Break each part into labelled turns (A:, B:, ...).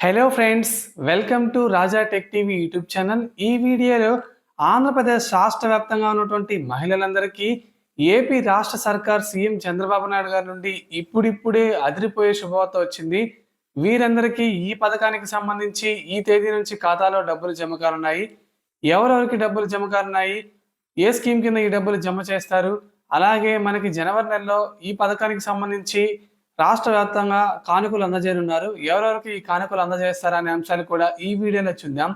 A: Hello friends, welcome to Raja tech TV YouTube channel. ఈ వీడియోలో ఆంధ్రప్రదేశ్ రాష్ట్ర వ్యాప్తంగా ఉన్నటువంటి మహిళలందరికీ ఏపీ రాష్ట్ర సర్కార్ సీఎం చంద్రబాబు నాయుడు గారి నుండి ఇప్పుడిప్పుడే అదిరిపోయే శుభవార్త వచ్చింది. వీరందరికీ ఈ పథకానికి సంబంధించి ఈ తేదీ నుంచి ఖాతాలో డబ్బులు జమ కానున్నాయి. ఎవరెవరికి డబ్బులు జమ కానున్నాయి, ఏ స్కీమ్ కింద ఈ డబ్బులు జమ చేస్తారు, అలాగే మనకి జనవరి నెలలో ఈ పథకానికి సంబంధించి రాష్ట్ర వ్యాప్తంగా కానుకలు అందజేయనున్నారు. ఎవరెవరికి ఈ కానుకలు అందజేస్తారా అనే అంశాలు కూడా ఈ వీడియోలో చూద్దాం.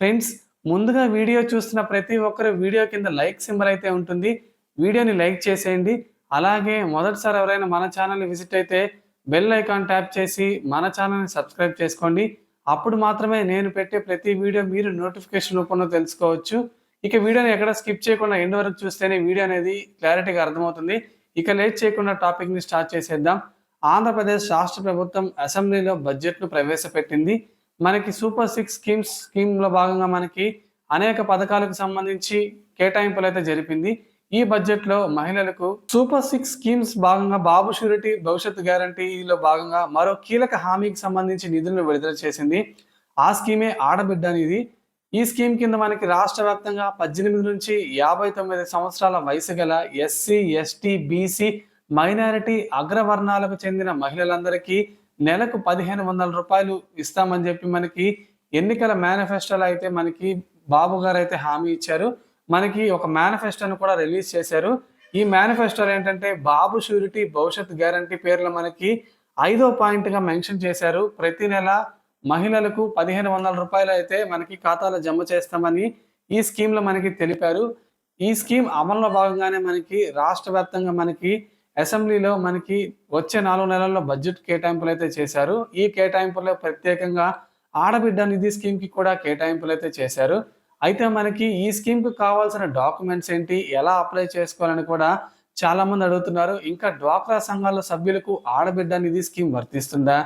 A: ఫ్రెండ్స్, ముందుగా వీడియో చూస్తున్న ప్రతి ఒక్కరు వీడియో కింద లైక్ సింబల్ అయితే ఉంటుంది, వీడియోని లైక్ చేసేయండి. అలాగే మొదటిసారి ఎవరైనా మన ఛానల్ని విజిట్ అయితే బెల్ ఐకాన్ ట్యాప్ చేసి మన ఛానల్ని సబ్స్క్రైబ్ చేసుకోండి. అప్పుడు మాత్రమే నేను పెట్టే ప్రతి వీడియో మీరు నోటిఫికేషన్ రూపంలో తెలుసుకోవచ్చు. ఇక వీడియోని ఎక్కడ స్కిప్ చేయకుండా ఎండ్ వరకు చూస్తేనే వీడియో అనేది క్లారిటీగా అర్థమవుతుంది. ఇక లేట్ చేయకుండా టాపిక్ని స్టార్ట్ చేసేద్దాం. ఆంధ్రప్రదేశ్ రాష్ట్ర ప్రభుత్వం అసెంబ్లీలో బడ్జెట్ను ప్రవేశపెట్టింది. మనకి సూపర్ 6 స్కీమ్లో భాగంగా మనకి అనేక పథకాలకు సంబంధించి కేటాయింపులు అయితే జరిపింది. ఈ బడ్జెట్లో మహిళలకు సూపర్ 6 స్కీమ్స్ భాగంగా బాబు షూరిటీ భవిష్యత్ గ్యారంటీలో భాగంగా మరో కీలక హామీకి సంబంధించి నిధులను విడుదల చేసింది. ఆ స్కీమే ఆడబిడ్డ నిధి. ఈ స్కీమ్ కింద మనకి రాష్ట్ర వ్యాప్తంగా 18 నుంచి 59 సంవత్సరాల వయసు గల ఎస్సీ, ఎస్టీ, బీసీ, మైనారిటీ అగ్రవర్ణాలకు చెందిన మహిళలందరికీ నెలకు 1500 రూపాయలు ఇస్తామని చెప్పి మనకి ఎన్నికల మేనిఫెస్టోలో అయితే మనకి బాబు గారు అయితే హామీ ఇచ్చారు. మనకి ఒక మేనిఫెస్టోను కూడా రిలీజ్ చేశారు. ఈ మేనిఫెస్టోలో ఏంటంటే బాబు షూరిటీ భవిష్యత్ గ్యారంటీ పేర్లు మనకి 5వ పాయింట్గా మెన్షన్ చేశారు. ప్రతి నెల మహిళలకు 1500 రూపాయలు అయితే మనకి ఖాతాలో జమ చేస్తామని ఈ స్కీమ్లో మనకి తెలిపారు. ఈ స్కీమ్ అమల్లో భాగంగానే మనకి రాష్ట్ర వ్యాప్తంగా మనకి అసెంబ్లీలో మనకి వచ్చే 4 నెలల్లో బడ్జెట్ కేటాయింపులు అయితే చేశారు. ఈ కేటాయింపుల్లో ప్రత్యేకంగా ఆడబిడ్డ నిధి స్కీమ్కి కూడా కేటాయింపులు అయితే చేశారు. అయితే మనకి ఈ స్కీమ్కి కావాల్సిన డాక్యుమెంట్స్ ఏంటి, ఎలా అప్లై చేసుకోవాలని కూడా చాలా మంది అడుగుతున్నారు. ఇంకా డ్వాక్రా సంఘాల సభ్యులకు ఆడబిడ్డ నిధి స్కీమ్ వర్తిస్తుందా,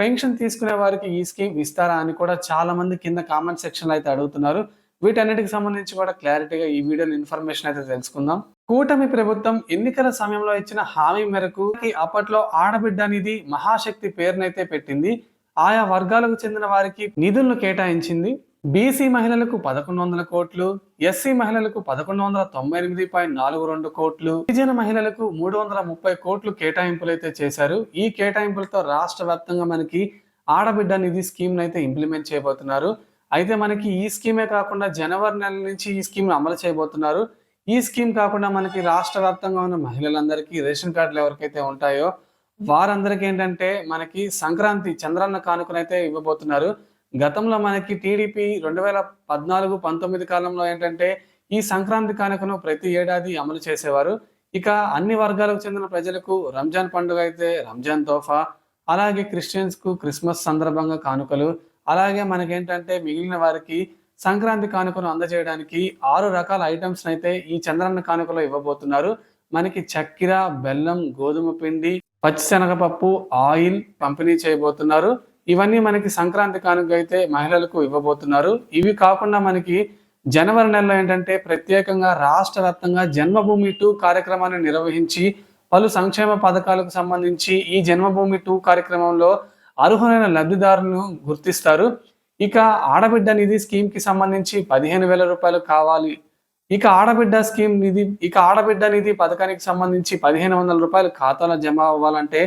A: పెన్షన్ తీసుకునే వారికి ఈ స్కీమ్ ఇస్తారా అని కూడా చాలా మంది కింద కామెంట్ సెక్షన్లో అయితే అడుగుతున్నారు. వీటన్నిటికి సంబంధించి కూడా క్లారిటీగా ఈ వీడియోలో ఇన్ఫర్మేషన్ అయితే తెలుసుకుందాం. కూటమి ప్రభుత్వం ఎన్నికల సమయంలో ఇచ్చిన హామీ మేరకు అప్పట్లో ఆడబిడ్డ నిధి మహాశక్తి పేరునైతే పెట్టింది. ఆయా వర్గాలకు చెందిన వారికి నిధులను కేటాయించింది. బీసీ మహిళలకు 1100 కోట్లు, ఎస్సీ మహిళలకు 1198.42 కోట్లు, గిరిజన మహిళలకు 330 కోట్లు కేటాయింపులు అయితే చేశారు. ఈ కేటాయింపులతో రాష్ట్ర వ్యాప్తంగా మనకి ఆడబిడ్డ నిధి స్కీమ్ అయితే ఇంప్లిమెంట్ చేయబోతున్నారు. అయితే మనకి ఈ స్కీమే కాకుండా జనవరి నెల నుంచి ఈ స్కీమ్ అమలు చేయబోతున్నారు. ఈ స్కీమ్ కాకుండా మనకి రాష్ట్ర వ్యాప్తంగా ఉన్న మహిళలందరికీ రేషన్ కార్డులు ఎవరికైతే ఉంటాయో వారందరికీ ఏంటంటే మనకి సంక్రాంతి చంద్రన్న కానుకనైతే ఇవ్వబోతున్నారు. గతంలో మనకి టీడీపీ 2014-19 కాలంలో ఏంటంటే ఈ సంక్రాంతి కానుకను ప్రతి ఏడాది అమలు చేసేవారు. ఇక అన్ని వర్గాలకు చెందిన ప్రజలకు రంజాన్ పండుగ అయితే రంజాన్ తోఫా, అలాగే క్రిస్టియన్స్కు క్రిస్మస్ సందర్భంగా కానుకలు, అలాగే మనకేంటంటే మిగిలిన వారికి సంక్రాంతి కానుకను అందజేయడానికి 6 రకాల ఐటమ్స్ అయితే ఈ చంద్రన్న కానుకలో ఇవ్వబోతున్నారు. మనకి చక్కెర, బెల్లం, గోధుమ పిండి, పచ్చిశనగపప్పు, ఆయిల్ పంపిణీ చేయబోతున్నారు. ఇవన్నీ మనకి సంక్రాంతి కానుక అయితే మహిళలకు ఇవ్వబోతున్నారు. ఇవి కాకుండా మనకి జనవరి నెలలో ఏంటంటే ప్రత్యేకంగా రాష్ట్ర వ్యాప్తంగా జన్మభూమి 2 కార్యక్రమాన్ని నిర్వహించి పలు సంక్షేమ పథకాలకు సంబంధించి ఈ జన్మభూమి 2 కార్యక్రమంలో అర్హులైన లబ్ధిదారులను గుర్తిస్తారు. ఇక ఆడబిడ్డ నిధి స్కీమ్ కి సంబంధించి 15,000 రూపాయలు కావాలి. ఇక ఆడబిడ్డ నిధి పథకానికి సంబంధించి 1500 రూపాయలు ఖాతాలో జమ అవ్వాలంటే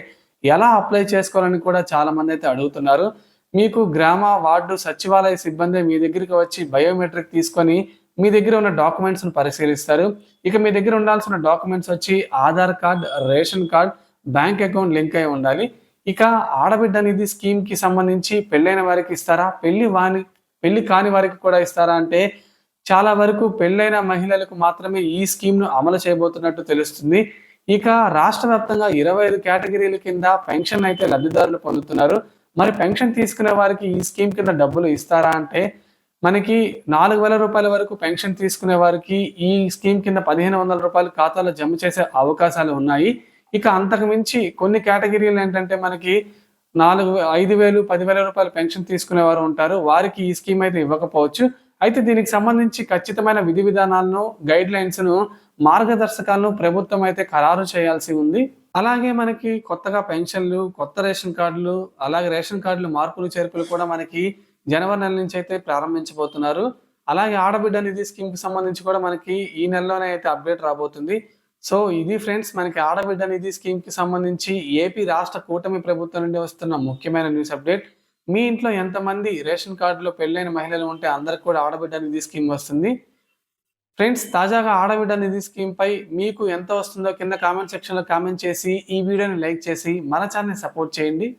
A: ఎలా అప్లై చేసుకోవాలని కూడా చాలా మంది అయితే అడుగుతున్నారు. మీకు గ్రామ, వార్డు, సచివాలయ సిబ్బంది మీ దగ్గరికి వచ్చి బయోమెట్రిక్ తీసుకొని మీ దగ్గర ఉన్న డాక్యుమెంట్స్ను పరిశీలిస్తారు. ఇక మీ దగ్గర ఉండాల్సిన డాక్యుమెంట్స్ వచ్చి Aadhaar card, ration card, bank account link అయి ఉండాలి. ఇక ఆడబిడ్డ నిధి స్కీమ్ కి సంబంధించి పెళ్ళైన వారికి ఇస్తారా, పెళ్లి కాని వారికి కూడా ఇస్తారా అంటే చాలా వరకు పెళ్ళైన మహిళలకు మాత్రమే ఈ స్కీమ్ ను అమలు చేయబోతున్నట్టు తెలుస్తుంది. ఇక రాష్ట్ర వ్యాప్తంగా 25 కేటగిరీల కింద పెన్షన్ అయితే లబ్ధిదారులు పొందుతున్నారు. మరి పెన్షన్ తీసుకునే వారికి ఈ స్కీమ్ కింద డబ్బులు ఇస్తారా అంటే మనకి 4,000 రూపాయల వరకు పెన్షన్ తీసుకునే వారికి ఈ స్కీమ్ కింద 1,500 రూపాయలు ఖాతాలో జమ చేసే అవకాశాలు ఉన్నాయి. ఇక అంతకు మించి కొన్ని కేటగిరీలు ఏంటంటే మనకి 5,000, 10,000 రూపాయలు పెన్షన్ తీసుకునేవారు ఉంటారు. వారికి ఈ స్కీమ్ అయితే ఇవ్వకపోవచ్చు. అయితే దీనికి సంబంధించి ఖచ్చితమైన విధి విధానాలను, గైడ్ లైన్స్ ను, మార్గదర్శకాలను ప్రభుత్వం అయితే ఖరారు చేయాల్సి ఉంది. అలాగే మనకి కొత్తగా పెన్షన్‌లు, కొత్త రేషన్ కార్డులు, అలాగే రేషన్ కార్డులు మార్పులు, చేర్పులు కూడా మనకి జనవరి నెల నుంచి అయితే ప్రారంభించబోతున్నారు. అలాగే ఆడబిడ్డ నిధి స్కీమ్‌కి సంబంధించి కూడా మనకి ఈ నెలలోనే అయితే అప్డేట్ రాబోతుంది. సో, ఇది ఫ్రెండ్స్ మనకి ఆడబిడ్డ నిధి స్కీమ్‌కి సంబంధించి ఏపీ రాష్ట్ర కూటమి ప్రభుత్వం నుండి వస్తున్న ముఖ్యమైన న్యూస్ అప్డేట్. మీ ఇంట్లో ఎంతమంది రేషన్ కార్డులో పెళ్ళైన మహిళలు ఉంటే అందరికి కూడా ఆడబిడ్డ నిధి స్కీమ్ వస్తుంది. ఫ్రెండ్స్, తాజాగా ఆడబిడ్డ నిధి స్కీమ్‌పై మీకు ఎంత వస్తుందో కింద కామెంట్ సెక్షన్‌లో కామెంట్ చేసి, ఈ వీడియోని లైక్ చేసి మన ఛానెల్‌ని సపోర్ట్ చేయండి.